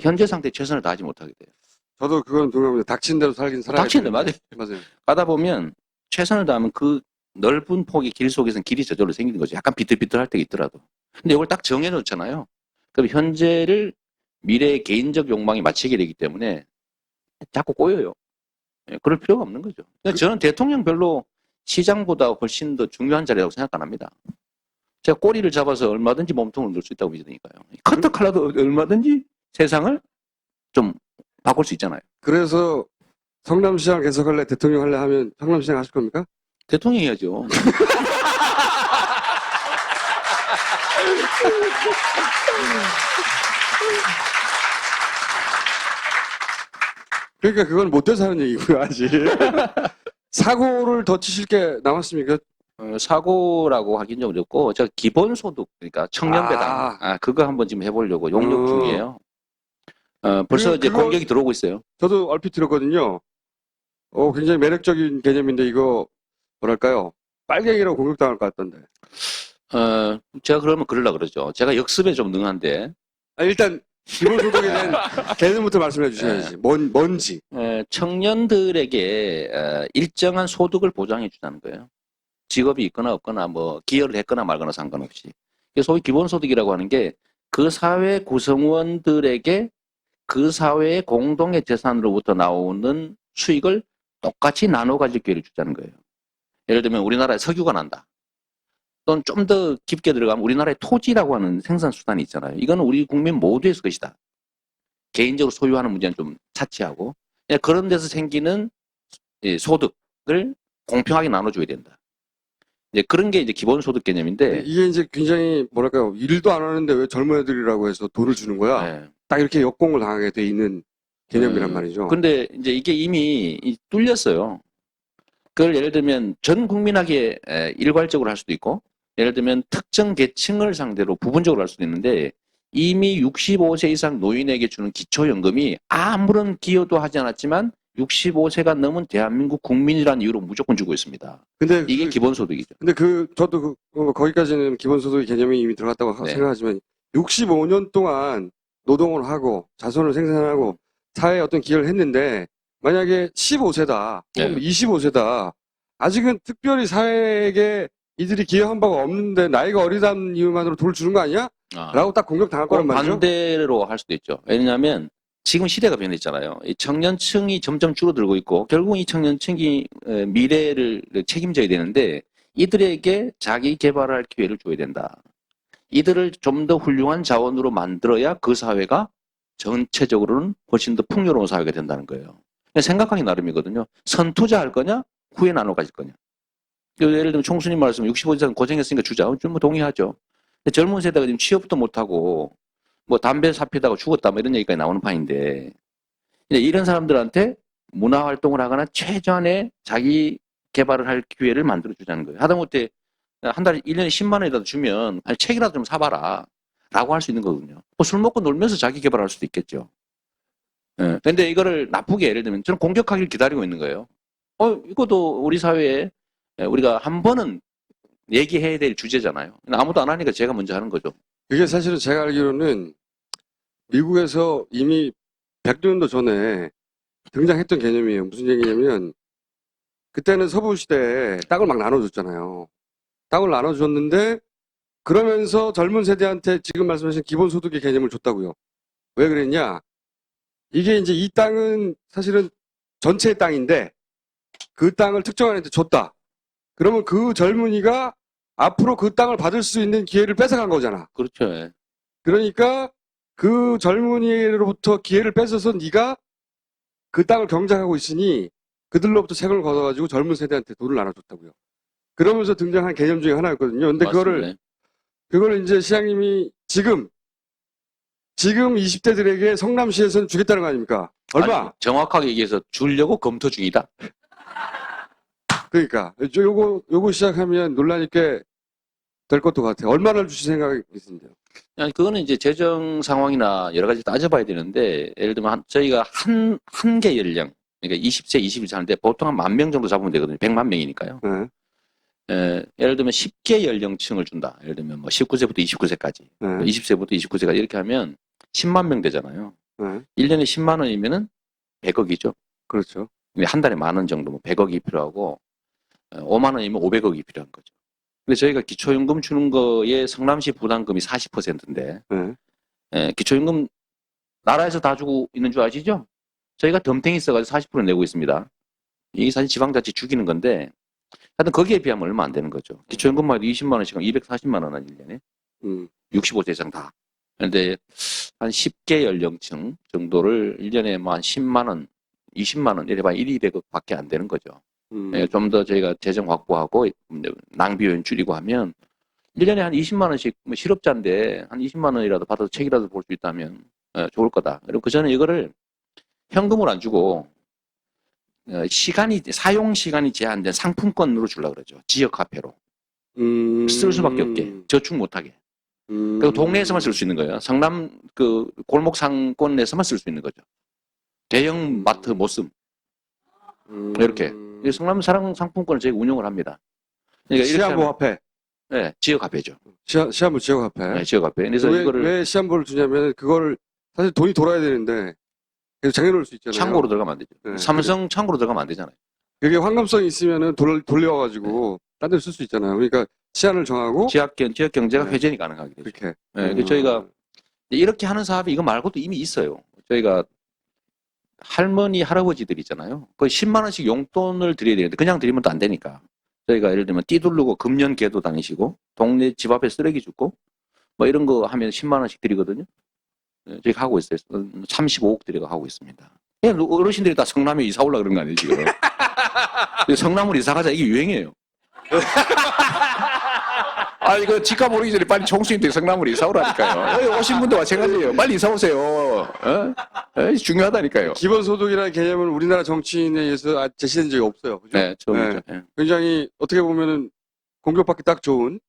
현재 상태 최선을 다하지 못하게 돼요. 저도 그건 동감합니다. 닥친 대로 살긴 살아야 닥친 데 되는데. 맞아요. 맞아요. 가다 보면 최선을 다하면 그 넓은 폭의 길 속에서는 길이 저절로 생기는 거죠. 약간 비틀비틀할 때가 있더라도. 근데 이걸 딱 정해놓잖아요. 그럼 현재를 미래의 개인적 욕망이 맞추게 되기 때문에 자꾸 꼬여요. 예, 그럴 필요가 없는 거죠. 근데 저는 대통령 별로 시장보다 훨씬 더 중요한 자리라고 생각 안 합니다. 제가 꼬리를 잡아서 얼마든지 몸통을 넣을 수 있다고 믿으니까요. 커터 칼라도 얼마든지 세상을 좀 바꿀 수 있잖아요. 그래서 성남시장 계속할래, 대통령 할래 하면 성남시장 하실 겁니까? 대통령 해야죠. 그러니까 그건 못 돼서 하는 얘기고요, 아직. 사고를 더 치실 게 남았습니까? 사고라고 하긴 좀 어렵고, 저 기본소득, 그러니까 청년배당, 그거 한번 지금 해보려고 용역 중이에요. 벌써 이제 그거- 공격이 들어오고 있어요. 저도 얼핏 들었거든요. 굉장히 매력적인 개념인데 이거 뭐랄까요? 빨갱이라고 공격당할 것 같던데. 제가 그러면 그러려고 그러죠. 제가 역습에 좀 능한데, 일단 기본소득에 대한 개념부터 말씀해 주셔야지. 뭔지. 청년들에게 일정한 소득을 보장해 주자는 거예요. 직업이 있거나 없거나 뭐 기여를 했거나 말거나 상관없이. 소위 기본소득이라고 하는 게 그 사회 구성원들에게 그 사회의 공동의 재산으로부터 나오는 수익을 똑같이 나눠 가질 기회를 주자는 거예요. 예를 들면 우리나라에 석유가 난다. 또는 좀 더 깊게 들어가면 우리나라의 토지라고 하는 생산 수단이 있잖아요. 이거는 우리 국민 모두의 것이다. 개인적으로 소유하는 문제는 좀 차치하고 그런 데서 생기는 소득을 공평하게 나눠줘야 된다. 이제 그런 게 이제 기본소득 개념인데 이게 이제 굉장히 뭐랄까요? 일도 안 하는데 왜 젊은 애들이라고 해서 돈을 주는 거야? 네. 딱 이렇게 역공을 당하게 돼 있는 개념이란 말이죠. 근데 이제 이게 이미 뚫렸어요. 그걸 예를 들면 전 국민에게 일괄적으로 할 수도 있고, 예를 들면 특정 계층을 상대로 부분적으로 할 수도 있는데, 이미 65세 이상 노인에게 주는 기초연금이 아무런 기여도 하지 않았지만 65세가 넘은 대한민국 국민이라는 이유로 무조건 주고 있습니다. 근데 이게 기본소득이죠. 근데 저도 거기까지는 기본소득 개념이 이미 들어갔다고 네. 생각하지만 65년 동안 노동을 하고 자손을 생산하고 사회에 어떤 기여를 했는데 만약에 15세다 혹은 네. 25세다 아직은 특별히 사회에게 이들이 기여한 바가 없는데 나이가 어리다는 이유만으로 돈을 주는 거 아니야? 라고 딱 공격당할 거란 말이죠. 반대로 할 수도 있죠. 왜냐하면 지금 시대가 변했잖아요. 이 청년층이 점점 줄어들고 있고 결국 이 청년층이 미래를 책임져야 되는데 이들에게 자기 개발할 기회를 줘야 된다. 이들을 좀 더 훌륭한 자원으로 만들어야 그 사회가 전체적으로는 훨씬 더 풍요로운 사회가 된다는 거예요. 생각하기 나름이거든요. 선투자할 거냐, 후에 나눠 가질 거냐. 예를 들면 총수님 말씀 65세 이상 고생했으니까 주자. 좀 동의하죠. 근데 젊은 세대가 지금 취업도 못하고 뭐 담배 사피다가 죽었다 뭐 이런 얘기까지 나오는 판인데 이런 사람들한테 문화 활동을 하거나 최전의 자기 개발을 할 기회를 만들어 주자는 거예요. 하다못해 한 달에 1년에 10만 원이라도 주면 아니 책이라도 좀 사봐라 라고 할 수 있는 거거든요. 뭐 술 먹고 놀면서 자기 개발할 수도 있겠죠. 근데 이거를 나쁘게 예를 들면 저는 공격하기를 기다리고 있는 거예요. 이것도 우리 사회에 우리가 한 번은 얘기해야 될 주제잖아요. 아무도 안 하니까 제가 먼저 하는 거죠. 그게 사실은 제가 알기로는 미국에서 이미 100년도 전에 등장했던 개념이에요. 무슨 얘기냐면 그때는 서부 시대에 땅을 막 나눠줬잖아요. 땅을 나눠줬는데 그러면서 젊은 세대한테 지금 말씀하신 기본소득의 개념을 줬다고요. 왜 그랬냐? 이게 이제 이 땅은 사실은 전체의 땅인데 그 땅을 특정한 애한테 줬다. 그러면 그 젊은이가 앞으로 그 땅을 받을 수 있는 기회를 뺏어간 거잖아. 그렇죠. 예. 그러니까 그 젊은이로부터 기회를 뺏어서 네가 그 땅을 경작하고 있으니 그들로부터 세금을 걷어가지고 젊은 세대한테 돈을 나눠줬다고요. 그러면서 등장한 개념 중에 하나였거든요. 근데 맞습니다. 그거를 이제 시장님이 지금 20대들에게 성남시에서는 주겠다는 거 아닙니까? 얼마? 아니, 정확하게 얘기해서 주려고 검토 중이다. 그러니까 요거 시작하면 논란이 꽤 될 것도 같아요. 얼마나 주실 생각이 있습니다. 아니, 그거는 이제 재정 상황이나 여러 가지 따져봐야 되는데, 예를 들면 저희가 한 개 연령, 그러니까 20세, 21세 하는데 보통 한 10,000명 정도 잡으면 되거든요. 100만 명이니까요. 네. 예를 들면 10개 연령층을 준다. 예를 들면 뭐 19세부터 29세까지, 네. 20세부터 29세까지 이렇게 하면 10만 명 되잖아요. 네. 1년에 10만 원이면은 100억이죠. 그렇죠. 한 달에 10,000원 정도, 뭐 100억이 필요하고, 5만 원이면 500억이 필요한 거죠. 근데 저희가 기초연금 주는 거에 성남시 부담금이 40%인데, 네. 기초연금 나라에서 다 주고 있는 줄 아시죠? 저희가 덤탱이 써가지고 40% 내고 있습니다. 이게 사실 지방자치 죽이는 건데, 하여튼 거기에 비하면 얼마 안 되는 거죠. 기초연금만 해도 20만 원씩 하면 240만 원 한 1년에. 65세 이상 다. 그런데 한 10개 연령층 정도를 1년에 뭐 한 10만 원, 20만 원, 이래 봐야 1, 200억 밖에 안 되는 거죠. 좀 더 저희가 재정 확보하고 낭비 요인 줄이고 하면 1년에 한 20만 원씩 뭐 실업자인데 한 20만 원이라도 받아서 책이라도 볼 수 있다면 좋을 거다. 그리고 그 전에 이거를 현금으로 안 주고 사용 시간이 제한된 상품권으로 주려고 그러죠. 지역 화폐로. 쓸 수밖에 없게. 저축 못하게. 그리고 동네에서만 쓸 수 있는 거예요. 성남 그 골목 상권에서만 쓸 수 있는 거죠. 대형 마트 못 쓴. 이렇게. 성남 사랑 상품권을 저희가 운영을 합니다. 그러니까 시한부 화폐. 네, 지역 화폐죠. 시한부 지역 화폐. 네, 지역 화폐. 그래서 왜 시한부를 주냐면 그거를 사실 돈이 돌아야 되는데 계속 쟁여놓을 수 있잖아요. 창고로 들어가면 안 되죠. 네, 삼성 창고로 들어가면 안 되잖아요. 그게 환갑성이 있으면은 돌려가지고 딴 데 쓸 수 있잖아요. 그러니까 시한을 정하고 지역 경제가 네. 회전이 가능하게 되죠. 그렇게. 네, 그래서 저희가 이렇게 하는 사업이 이거 말고도 이미 있어요. 저희가 할머니, 할아버지들 있잖아요. 거의 10만 원씩 용돈을 드려야 되는데 그냥 드리면 또 안 되니까. 저희가 예를 들면 띠두르고 금년개도 다니시고 동네 집 앞에 쓰레기 줍고 뭐 이런 거 하면 10만 원씩 드리거든요. 네, 저희가 하고 있어요. 35억 드리고 하고 있습니다. 그냥 어르신들이 다 성남에 이사 올라 그런 거 아니에요, 지금. 성남으로 이사 가자 이게 유행이에요. 아, 이거 집값 오르기 전에 빨리 총수님들 성남으로 이사 오라니까요. 여기 오신 분도 마찬가지예요. 빨리 이사 오세요. 중요하다니까요. 기본소득이라는 개념은 우리나라 정치인에 의해서 제시된 적이 없어요. 그죠? 네, 처음이죠. 네. 굉장히 어떻게 보면은 공격받기 딱 좋은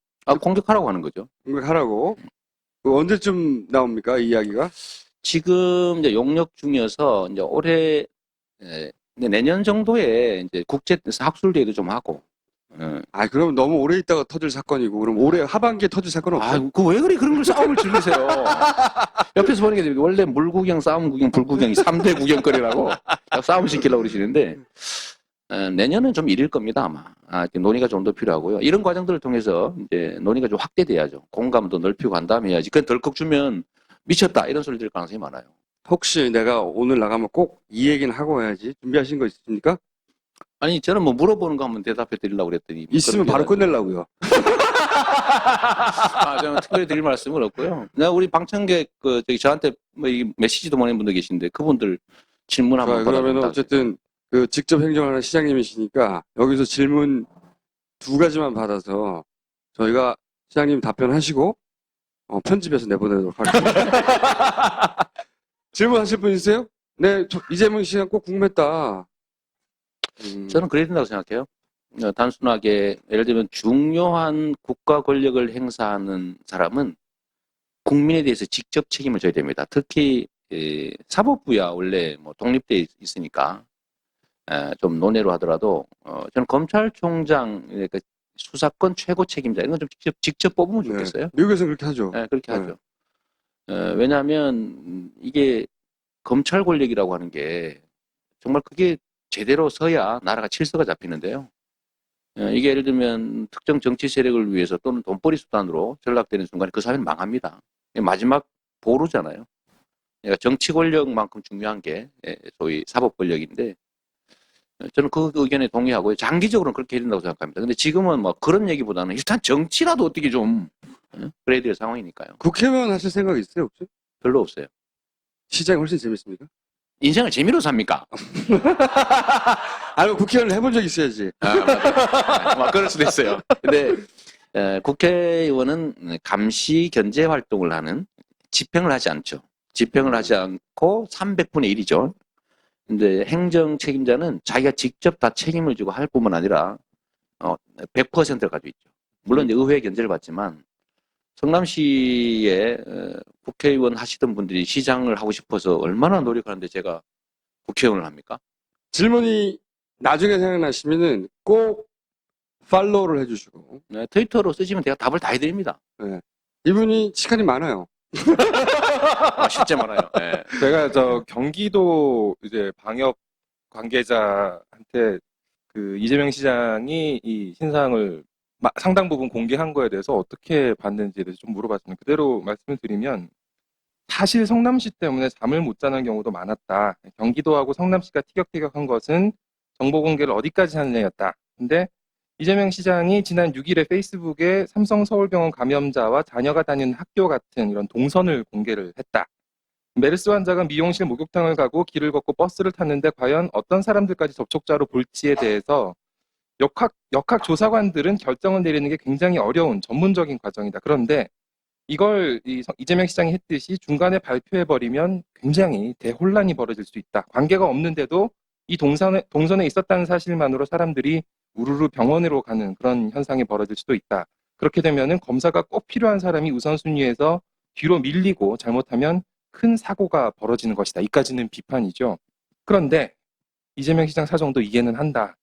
공격하라고 하는 거죠. 공격하라고. 언제쯤 나옵니까, 이 이야기가? 지금 이제 용역 중이어서 이제 올해 내년 정도에 이제 국제 학술대회도 좀 하고. 그럼 너무 오래 있다가 터질 사건이고, 그럼 올해 하반기에 터질 사건은 없어요? 왜 그래 그런 걸 싸움을 즐기세요? 옆에서 보는 게 원래 물구경, 싸움 구경, 불구경이 3대 구경거리라고 싸움 시키려고 그러시는데 내년은 좀 이를 겁니다 아마. 논의가 좀 더 필요하고요. 이런 과정들을 통해서 이제 논의가 좀 확대돼야죠. 공감도 넓히고 한 다음에 해야지. 그건 덜컥 주면 미쳤다 이런 소리 들 가능성이 많아요. 혹시 내가 오늘 나가면 꼭 이 얘기는 하고 해야지 준비하신 거 있습니까? 아니 저는 뭐 물어보는 거 한번 대답해 드리려고 그랬더니 있으면 바로 끝내려고요. 저는 특별히 드릴 말씀은 없고요. 우리 방청객 저한테 뭐 메시지도 보낸 분들 계신데 그분들 질문 한번 그러면 어쨌든 직접 행정하는 시장님이시니까 여기서 질문 2가지만 받아서 저희가 시장님 답변하시고 편집해서 내보내도록 하겠습니다. 질문하실 분 있으세요? 네, 이재명 씨가 꼭 궁금했다. 저는 그래야 된다고 생각해요. 단순하게 예를 들면 중요한 국가 권력을 행사하는 사람은 국민에 대해서 직접 책임을 져야 됩니다. 특히 사법부야 원래 뭐 독립돼 있으니까 좀 논외로 하더라도 저는 검찰총장 그러니까 수사권 최고 책임자 이런 건 좀 직접 뽑으면 좋겠어요. 네, 미국에서는 그렇게 하죠. 네, 그렇게 하죠. 왜냐하면 이게 검찰 권력이라고 하는 게 정말 그게 제대로 서야 나라가 질서가 잡히는데요. 이게 예를 들면 특정 정치 세력을 위해서 또는 돈벌이 수단으로 전락되는 순간에 그 사회는 망합니다. 마지막 보루잖아요. 그러니까 정치 권력만큼 중요한 게 소위 사법 권력인데 저는 그 의견에 동의하고요. 장기적으로는 그렇게 해야 된다고 생각합니다. 근데 지금은 뭐 그런 얘기보다는 일단 정치라도 어떻게 좀 그래야 될 상황이니까요. 국회의원 하실 생각 있으세요, 혹시? 별로 없어요. 시장이 훨씬 재밌습니까? 인생을 재미로 삽니까? 국회의원을 해본 적 있어야지. 그럴 수도 있어요. 근데 국회의원은 감시 견제 활동을 하는 집행을 하지 않죠. 집행을 하지 않고 300분의 1이죠. 근데 행정 책임자는 자기가 직접 다 책임을 지고 할 뿐만 아니라 100%를 가지고 있죠. 물론 이제 의회 견제를 받지만 성남시에 국회의원 하시던 분들이 시장을 하고 싶어서 얼마나 노력하는데 제가 국회의원을 합니까? 질문이 나중에 생각나시면은 꼭 팔로우를 해주시고. 네, 트위터로 쓰시면 제가 답을 다 해드립니다. 네. 이분이 시간이 많아요. 쉽지 말아요. 예. 제가 경기도 이제 방역 관계자한테 그 이재명 시장이 이 신상을 상당 부분 공개한 거에 대해서 어떻게 봤는지에 대해서 좀 물어봤습니다. 그대로 말씀을 드리면 사실 성남시 때문에 잠을 못 자는 경우도 많았다. 경기도하고 성남시가 티격태격한 것은 정보 공개를 어디까지 하느냐였다. 근데 이재명 시장이 지난 6일에 페이스북에 삼성 서울병원 감염자와 자녀가 다니는 학교 같은 이런 동선을 공개를 했다. 메르스 환자가 미용실 목욕탕을 가고 길을 걷고 버스를 탔는데 과연 어떤 사람들까지 접촉자로 볼지에 대해서 역학 조사관들은 결정을 내리는 게 굉장히 어려운 전문적인 과정이다. 그런데 이걸 이재명 시장이 했듯이 중간에 발표해버리면 굉장히 대혼란이 벌어질 수 있다. 관계가 없는데도 이 동선에 있었다는 사실만으로 사람들이 우르르 병원으로 가는 그런 현상이 벌어질 수도 있다. 그렇게 되면은 검사가 꼭 필요한 사람이 우선순위에서 뒤로 밀리고 잘못하면 큰 사고가 벌어지는 것이다. 이까지는 비판이죠. 그런데 이재명 시장 사정도 이해는 한다.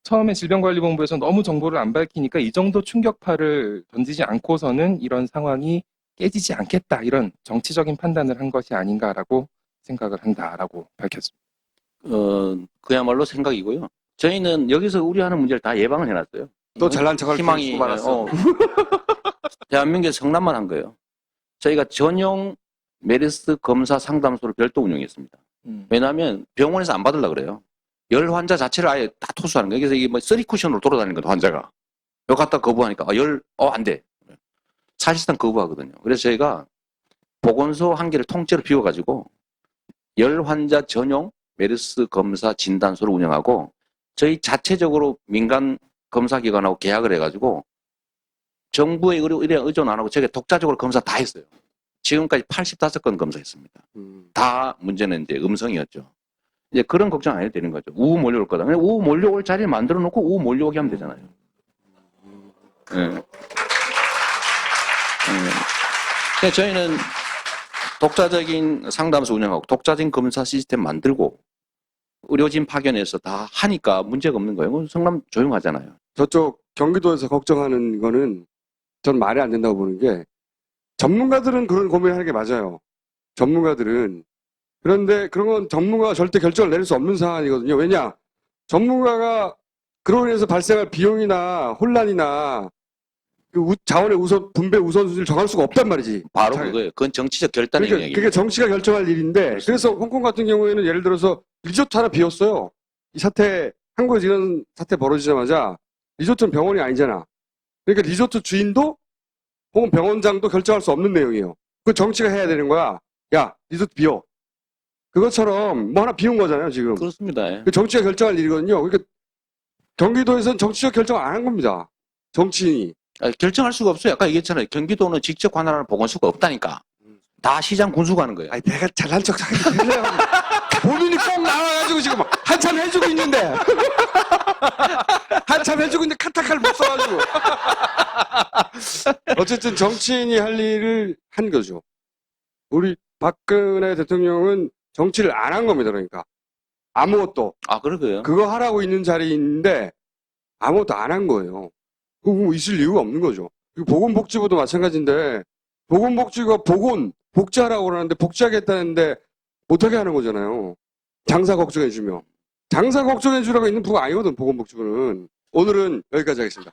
처음에 질병관리본부에서 너무 정보를 안 밝히니까 이 정도 충격파를 던지지 않고서는 이런 상황이 깨지지 않겠다. 이런 정치적인 판단을 한 것이 아닌가라고 생각을 한다라고 밝혔습니다. 그야말로 생각이고요. 저희는 여기서 우려하는 문제를 다 예방을 해놨어요. 또 잘난 척할 희망이 수 많았어. 대한민국에 성남만 한 거예요. 저희가 전용 메르스 검사 상담소를 별도 운영했습니다. 왜냐하면 병원에서 안 받으려고 그래요. 열 환자 자체를 아예 다 토수하는 거예요. 그래서 이게 뭐 쓰리 쿠션으로 돌아다니는 거예요, 환자가. 여기 갖다 거부하니까 안 돼. 사실상 거부하거든요. 그래서 저희가 보건소 한 개를 통째로 비워가지고 열 환자 전용 메르스 검사 진단소를 운영하고 저희 자체적으로 민간 검사기관하고 계약을 해가지고 정부의 의뢰 의존 안 하고 저게 독자적으로 검사 다 했어요. 지금까지 85건 검사했습니다. 다 문제는 이제 음성이었죠. 이제 그런 걱정 안 해도 되는 거죠. 우후 몰려올 거다. 그냥 우후 몰려올 자리를 만들어 놓고 우후 몰려오게 하면 되잖아요. 그래서 저희는 독자적인 상담소 운영하고 독자적인 검사 시스템 만들고 의료진 파견해서 다 하니까 문제가 없는 거예요. 성남 조용하잖아요. 저쪽 경기도에서 걱정하는 거는 전 말이 안 된다고 보는 게 전문가들은 그런 고민을 하는 게 맞아요. 전문가들은. 그런데 그런 건 전문가가 절대 결정을 내릴 수 없는 상황이거든요. 왜냐? 전문가가 그로 인해서 발생할 비용이나 혼란이나 그 자원의 분배 우선순위를 정할 수가 없단 말이지. 바로 그거예요. 그건 정치적 결단의 영역이에요. 그게 정치가 결정할 일인데 그래서 홍콩 같은 경우에는 예를 들어서 리조트 하나 비웠어요. 이 사태, 한국에서 이런 사태 벌어지자마자 리조트는 병원이 아니잖아. 그러니까 리조트 주인도 혹은 병원장도 결정할 수 없는 내용이에요. 그 정치가 해야 되는 거야. 야, 리조트 비워. 그것처럼 뭐 하나 비운 거잖아요, 지금. 그렇습니다. 예. 그 정치가 결정할 일이거든요. 그러니까 경기도에서는 정치적 결정을 안 한 겁니다. 정치인이. 결정할 수가 없어요. 아까 얘기했잖아요. 경기도는 직접 관할하는 보건소가 없다니까. 다 시장 군수가 하는 거예요. 아니, 내가 잘난 척 하기 때문에 본인이 꼭 나와가지고 지금 한참 해주고 있는데. 한참 해주고 있는데 카타칼 못 써가지고. 어쨌든 정치인이 할 일을 한 거죠. 우리 박근혜 대통령은 정치를 안 한 겁니다. 그러니까. 아무것도. 그러게요. 그거 하라고 있는 자리인데 아무것도 안 한 거예요. 그거 있을 이유가 없는 거죠. 그리고 보건복지부도 마찬가지인데 보건복지부가 복지하라고 그러는데 복지하겠다는데 못하게 하는 거잖아요. 장사 걱정해주며. 장사 걱정해주라고 있는 부가 아니거든, 보건복지부는. 오늘은 여기까지 하겠습니다.